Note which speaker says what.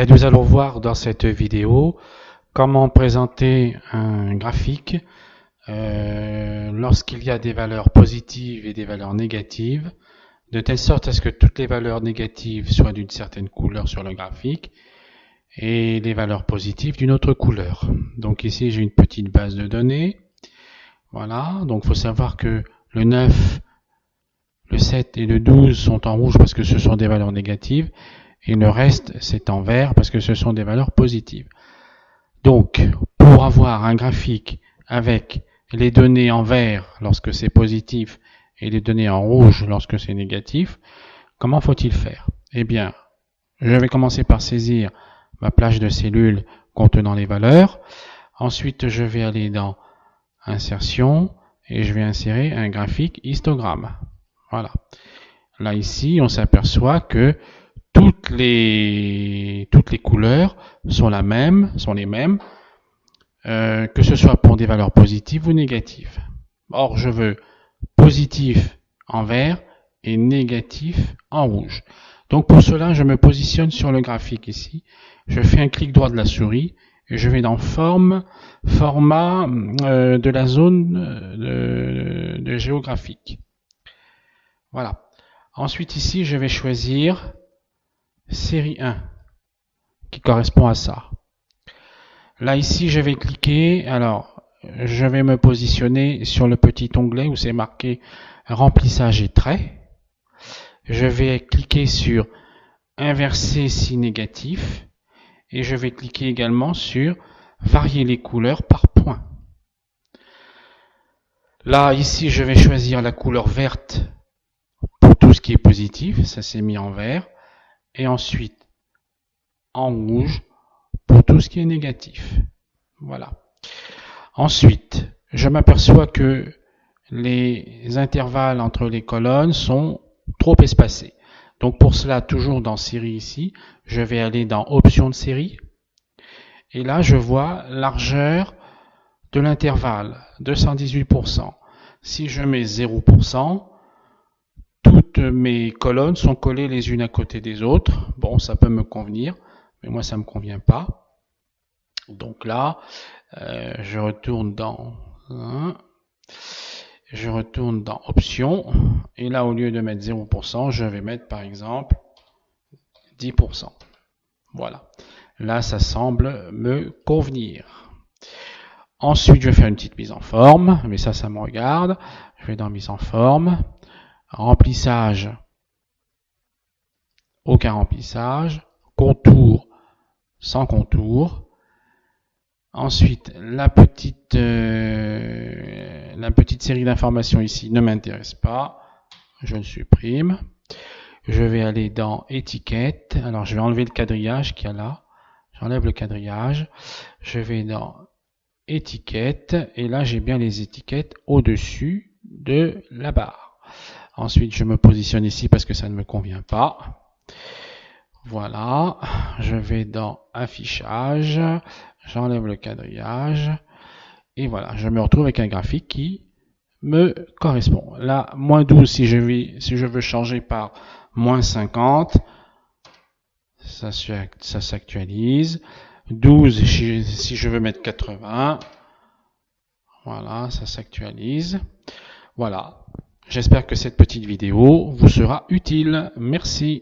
Speaker 1: Bien, nous allons voir dans cette vidéo comment présenter un graphique lorsqu'il y a des valeurs positives et des valeurs négatives, de telle sorte à ce que toutes les valeurs négatives soient d'une certaine couleur sur le graphique et les valeurs positives d'une autre couleur. Donc ici j'ai une petite base de données. Voilà, donc il faut savoir que le 9, le 7 et le 12 sont en rouge parce que ce sont des valeurs négatives. Et le reste, c'est en vert parce que ce sont des valeurs positives. Donc, pour avoir un graphique avec les données en vert lorsque c'est positif et les données en rouge lorsque c'est négatif, comment faut-il faire? Eh bien, je vais commencer par saisir ma plage de cellules contenant les valeurs. Ensuite, je vais aller dans Insertion et je vais insérer un graphique histogramme. Voilà. Là, ici, on s'aperçoit que toutes les couleurs sont les mêmes, que ce soit pour des valeurs positives ou négatives. Or, je veux positif en vert et négatif en rouge. Donc pour cela, je me positionne sur le graphique ici. Je fais un clic droit de la souris et je vais dans format de la zone de géographique. Voilà. Ensuite ici, je vais choisir série 1 qui correspond à ça. Là ici je vais cliquer, alors je vais me positionner sur le petit onglet où c'est marqué remplissage et traits. Je vais cliquer sur inverser si négatif et je vais cliquer également sur varier les couleurs par point. Là ici je vais choisir la couleur verte pour tout ce qui est positif, ça s'est mis en vert, et ensuite en rouge pour tout ce qui est négatif. Voilà. Ensuite, je m'aperçois que les intervalles entre les colonnes sont trop espacés. Donc pour cela, toujours dans série ici, je vais aller dans options de série. Et là, je vois largeur de l'intervalle, 218%. Si je mets 0%, toutes mes colonnes sont collées les unes à côté des autres. Bon, ça peut me convenir, mais moi ça me convient pas. Donc là, je retourne dans options et là au lieu de mettre 0%, je vais mettre par exemple 10%. Voilà. Là, ça semble me convenir. Ensuite, je vais faire une petite mise en forme, mais ça me regarde. Je vais dans mise en forme, remplissage, aucun remplissage, contour, sans contour. Ensuite, la petite série d'informations ici ne m'intéresse pas. Je le supprime. Je vais aller dans étiquette. Alors, je vais enlever le quadrillage qu'il y a là. J'enlève le quadrillage. Je vais dans étiquette. Et là, j'ai bien les étiquettes au-dessus de la barre. Ensuite, je me positionne ici parce que ça ne me convient pas. Voilà, je vais dans affichage, j'enlève le quadrillage et voilà, je me retrouve avec un graphique qui me correspond. Là, moins 12 si je veux changer par moins 50, ça s'actualise. 12 si je veux mettre 80, voilà, ça s'actualise. Voilà, j'espère que cette petite vidéo vous sera utile. Merci.